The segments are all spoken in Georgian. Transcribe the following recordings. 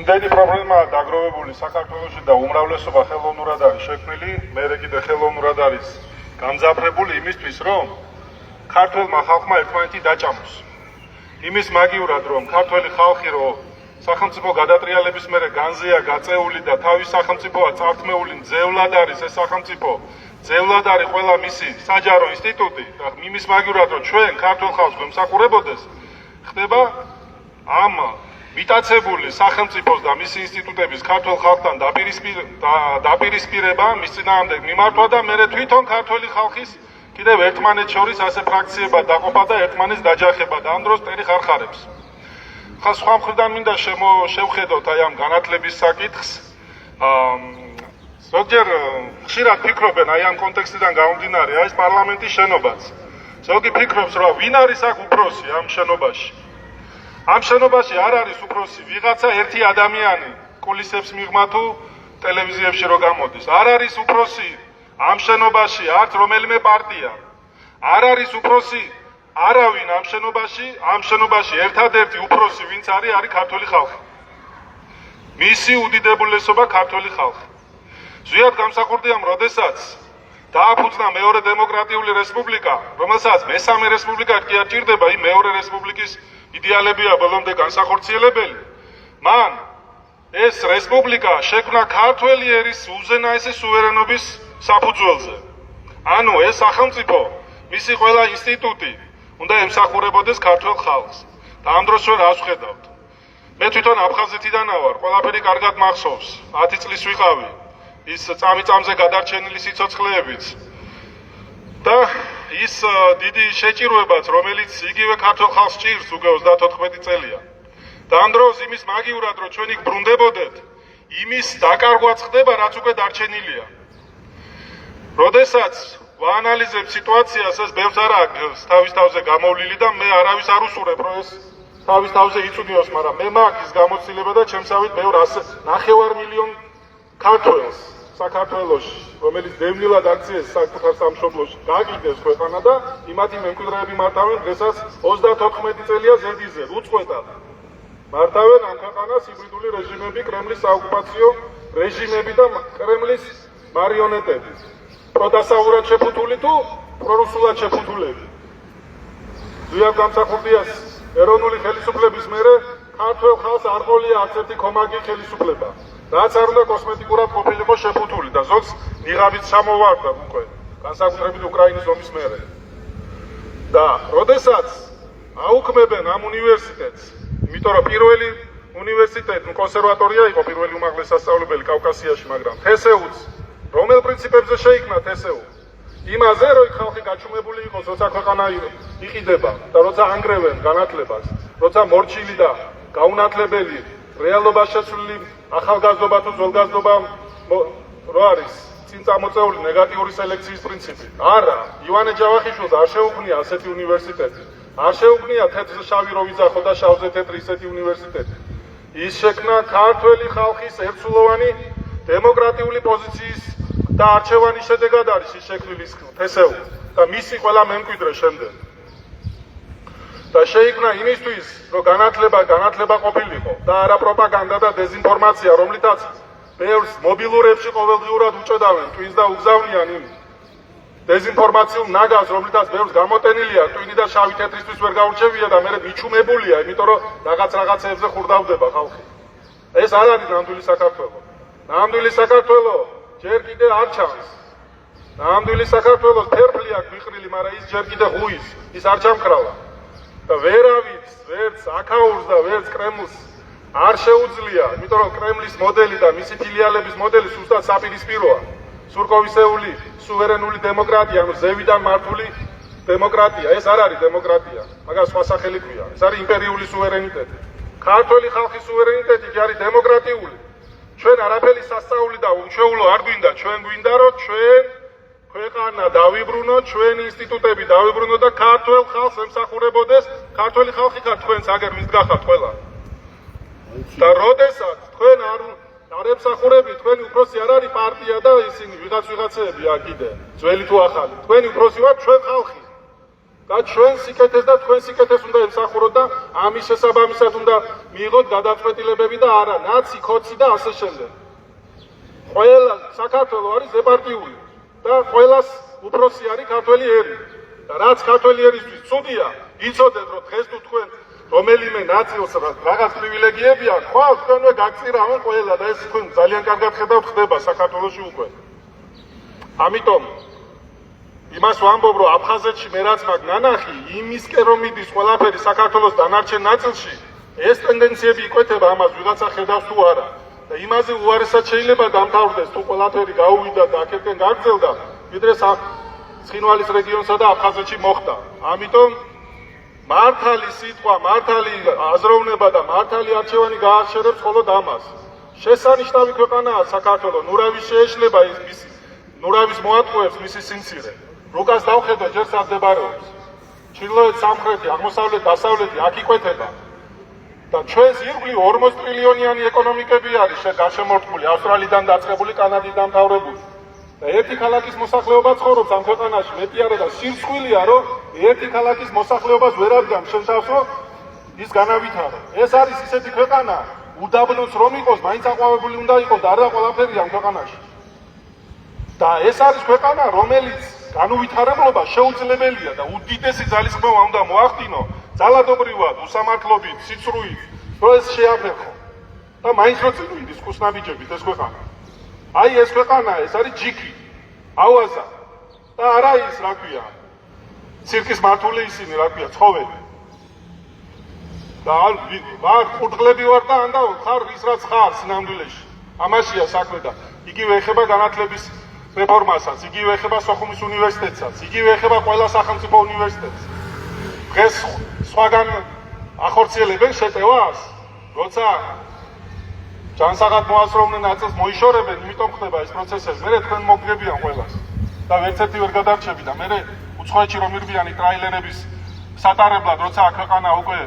იმდენი პრობლემაა დაგროვებული საქართველოში და უმრავლესობა ხელოვნურად არის შექმნილი, მერე კიდე ხელოვნურად არის გამძაფრებული იმისთვის, რომ ქართველმა ხალხმა ერთმანეთი დაჭამოს. იმის მაგივრად, რომ ქართველი ხალხი რო სახელმწიფო გადატრიალების მერე განზეა გაწეული და თავის სახელმწიფოა წართმეული მძევლად არის ეს სახელმწიფო, მძევლად არის ყველა მისი საჯარო ინსტიტუტი და იმის მაგივრად, რომ ჩვენ ქართულ ხალხს გვემსახურებოდეს, ხდება ამ მიტაცებული სახელმწიფოს და მისი ინსტიტუტების ქართულ ხალხთან დაპირისპირება, მის წინააღმდეგ მიმართვა და მერე თვითონ ქართველი ხალხის კიდევ ერთმანეთს შორის ასე ფრაქციებად დაყოფა და ერთმანეთს დაჯახება და ამ დროს ტერი ხარხარებს. ხა სხვა მხრიდან მინდა შევხედოთ აი ამ განათლების საკითხს. ზოგჯერ ხშირად ფიქრობენ აი ამ კონტექსტიდან გამომდინარე, აი ეს პარლამენტის შენობაც. ზოგი ფიქრობს, რომ ვინ არის აქ უფროსი ამ შენობაში? ამ შენობაში არ არის უფროსი ვიღაცა ერთი ადამიანი კულისებს მიღმა თუ ტელევიზიებში რო გამოდის. არ არის უფროსი ამ შენობაში არც რომელიმე პარტია. არ არის უფროსი არავინ ამ შენობაში ერთადერთი უფროსი ვინც არის ქართველი ხალხი. მისი უდიდებულესობა ქართველი ხალხი. ზუსტად გამსახურდია, როდესაც დააფუძნა მეორე დემოკრატიული რესპუბლიკა, რომელსაც მესამე რესპუბლიკა კი არ ჭირდება, იმ მეორე რესპუბლიკის იდეალებია ბოლომდე განსახორციელებელი. მან ეს რესპუბლიკა შექმნა ქართველი ერის უზენაესი სუვერენობის საფუძველზე. ანუ ეს სახელმწიფო, მისი ყველა ინსტიტუტი უნდა ემსახურებოდეს ქართულ ხალხს. და ამ დროს ჩვენ რას ვხედავთ? მე თვითონ აფხაზეთიდან ვარ, ყველაფერი კარგად მახსოვს. 10 წლის ვიყავი, ის წამიწამზე გადარჩენილი სიცოცხლეებიც. და ის დიდი შეჭირვებაც, რომელიც იგივე ქართულ ხალხს ჭირს უკვე 34 წელია. და ამ დროს იმის მაგივრად, რომ ჩვენ იქ ბრუნდებოდეთ, იმის დაკარგვაც ხდება, რაც უკვე დარჩენილია. როდესაც ვაანალიზებ სიტუაციას, ეს ბევრს არ აქვს თავის თავზე გამოვლილი და მე არავის არ უსურებ, რომ ეს თავის თავზე იწვდიოს, მაგრამ მე მაქვს ის გამოცდილება და ჩემსავით ბევრ 9 მილიონ ქართველს საქართველოში, რომელიც დევნილად აქციეს საკუთარ სამშობლოში, გააკეთეს ქვეყანა და იმათი მემკვიდრეები მართავენ დღესაც 34 წელია ზედიზედ, უწყვეტად. მართავენ ამ ქვეყანას ჰიბრიდული რეჟიმები, კრემლის საოკუპაციო რეჟიმები და კრემლის მარიონეტები. პროდასაურად შეფუთული თუ პრორუსულად შეფუთულები. ზუსტად გამსახურდია ეროვნული ხელისუფლების მერე ქართველ ხალხს არ ყოლია არც ერთი კომაგი ხელისუფლება. რაც არ უნდა კოსმეტიკურად ყოფილიყო შეფუთული და ზოგს ნიღაბით სამოვარდა უკვე, განსაკუთრებით უკრაინის ომის მერე. და როდესაც აუქმებენ ამ უნივერსიტეტს, იმიტომ რომ პირველი უნივერსიტეტი კონსერვატორია იყო, პირველი უმაღლესი სასწავლებელი კავკასიაში, მაგრამ თსუ-ც რომელ პრინციპებზე შეიქმნა თსუ? იმაზე, რომ ხალხი გაჩუმებული იყოს, როცა ქვეყანა იყიდება და როცა ანგრევენ განათლებას, როცა მორჩილი და გაუნათლებელი რეალობაში შეცვლილი ახალგაზრდობა თუ ძველგაზრდობა რო არის წინ წამოწეული ნეგატიური სელექციის პრინციპი. არა, ივანე ჯავახიშვილს არ შეუქმნია ასეთი უნივერსიტეტი. არ შეუქმნია თეთრ შავი რო ვიძახო და შავზე თეთრი ისეთი უნივერსიტეტი. ის შექმნა ქართველი ხალხის ერთსულოვანი დემოკრატიული პოზიციის და არჩევანის შედეგად არის ის შექმნილი თსუ და მისი ყველა მემკვიდრე შემდეგ. და შეიქმნა იმისთვის, რომ განათლება ყოფილიყო და არა პროპაგანდა და დეზინფორმაცია, რომლითაც ბევრს მობილურებში ყოველდღიურად უჭედავენ, ტვინს და უგზავნიან იმ დეზინფორმაციულ ნაგაზს, რომლითაც ბევრს გამოტენილია, ტვინი და შავი თეთრისთვის ვერ გაურჩევია და მერე მიჩუმებულია, იმიტომ რომ რაღაცეებზე ხურდავდება ხალხი. ეს არ არის ნამდვილი საქართველო. ნამდვილი საქართველო ჯერ კიდე არ ჩანს. ნამდვილი საქართველოს ფერფლი აქვს მიყრილი, მაგრამ ის ჯერ კიდე ღუის, ის არ ჩამქრალა. და ვერავის, ვერც აქაურს და ვერც კრემლს არ შეუძლია, იმიტომ რომ კრემლის მოდელი და მისი ფილიალების მოდელი სუსტად საპირისპიროა. სურკოვისეული სუვერენული დემოკრატია, ანუ ზევიდან მართული დემოკრატია, ეს არ არის დემოკრატია, მაგრამ სხვა სახელი ქვია. ეს არის იმპერიული სუვერენიტეტი. ქართველი ხალხის სუვერენიტეტი კი არის დემოკრატიული. ჩვენ არაფერი სასწაული და უჩვეულო არ გვინდა, ჩვენ გვინდა რომ ჩვენ ქვეყანა დავიბრუნოთ, ჩვენი ინსტიტუტები დავიბრუნოთ და ქართველ ხალხს ემსახურებოდეს, ქართველი ხალხი ხარ თქვენს აგერ მისგახართ ყველა. და როდესაც თქვენ არ ემსახურებით, თქვენი უფროსი არ არის პარტია და ისინი ვიღაცეები აქ კიდე, ძველი თუ ახალი. თქვენი უფროსი ვართ ჩვენ ხალხი. და ჩვენ სიკეთეს და თქვენ სიკეთეს უნდა ემსახუროთ და ამის შესაბამისად უნდა მიიღოთ გადაწყვეტილებები და არა ნაცი, ქოცი და ასე შემდეგ. ყველა საქართველოს არის ზეპარტიული და ყველას უფროსი არის ქართველი ერი. და რაც ქართველი ერისთვის ცუდია, იცოდეთ რომ დღეს თუ თქვენ რომელიმე ნაწილს რაღაც პრივილეგიები აქვს, ხვალ თქვენვე გაგწირავენ ყველა და ეს თქვენ ძალიან კარგად ხედავთ ხდება საქართველოში უკვე. ამიტომ იმას ვამბობ რომ აფხაზეთში მე რაც მაგ ნანახი, იმისკენ რომ მიდის ყველაფერი საქართველოს დანარჩენ ნაწილში, ეს ტენდენციები იკვეთება ამას ვიღაცა ხედავს თუ არა. და იმაზე უარესად შეიძლება დამთავრდეს თუ ყველაფერი გაუვიდა და აქეთკენ გაგრძელდა, ვიდრე ცხინვალის რეგიონსა და აფხაზეთში მოხდა. ამიტომ მართალი სიტყვა, მართალი აზროვნება და მართალი არჩევანი გააჩერებს მხოლოდ ამას. შესანიშნავი ქვეყანაა საქართველო, ნურავის შეეშლება ის ნურავის მოატყუებს მისი სიმცირე. რუკას დავხედო ჯერ სადმდებარეობს. ჩრდილოეთ, სამხრეთი, აღმოსავლეთ, დასავლეთი აქ იკვეთება. და ჩვენს ირგვლივ 40 ტრილიონიანი ეკონომიკები არის გარშემორტყმული, ავსტრალიიდან დაწყებული, კანადიდან დამთავრებული. და ერთი ქალაქის მოსახლეობა ცხოვრობს ამ ქვეყანაში, მეტი არა და სირცხვილია, რომ ერთი ქალაქის მოსახლეობას ვერ ადგან შენ თავს, რომ ის განავითარო. ეს არის ისეთი ქვეყანა, უდაბნოც რომ იყოს, მაინც აყვავებული უნდა იყოს და არა ყველაფერი ამ ქვეყანაში. და ეს არის ქვეყანა, რომელიც განუვითარებლობა შეუძლებელია და უდიდესი ძალისხმევა უნდა მოახდინო ძალადობრივად, უსამართლობით, სიცრუით, რომ ეს შეაფერხო. და მაინც რო წავიდეს კუსნაბიჯებით ეს ქვეყანა. აი ეს ქვეყანა, ეს არის ჯიქი, ავაზა და არა ის, რა ქვია, ცირკის მართული ისინი, რა ქვია, ცხოველი. და ვარ ყურდღლები ვარ და ანდა ხარ ის რაც ხარ სინამდვილეში. ამაშია საქმე და იგივე ეხება განათლების რეფორმასაც, იგივე ეხება სოხუმის უნივერსიტეტსაც, იგივე ეხება ყველა სახელმწიფო უნივერსიტეტს. დღეს სხვაგან ახორციელებენ შეტევას, როცა ჯანსაღად მოასწროვნენ ნაწილს მოიშორებენ, იმიტომ ხდება ეს პროცესები. მე თქვენ მოგგებიან ყველას და ვერცერთი ვერ გადარჩები და მე უცხოეთში რომ ირბიანი ტრაილერების სატარებლად, როცა ქვეყანა უკვე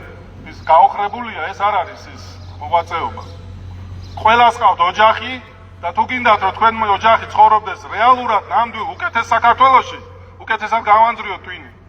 ის გაოხრებულია, ეს არ არის ის მოღვაწეობა. ყველას ყავთ ოჯახი და თუ გინდათ რომ თქვენ ოჯახი ცხოვრობდეს რეალურად ნამდვილ უკეთეს საქართველოში, უკეთესად გავანძრიოთ twin-ი.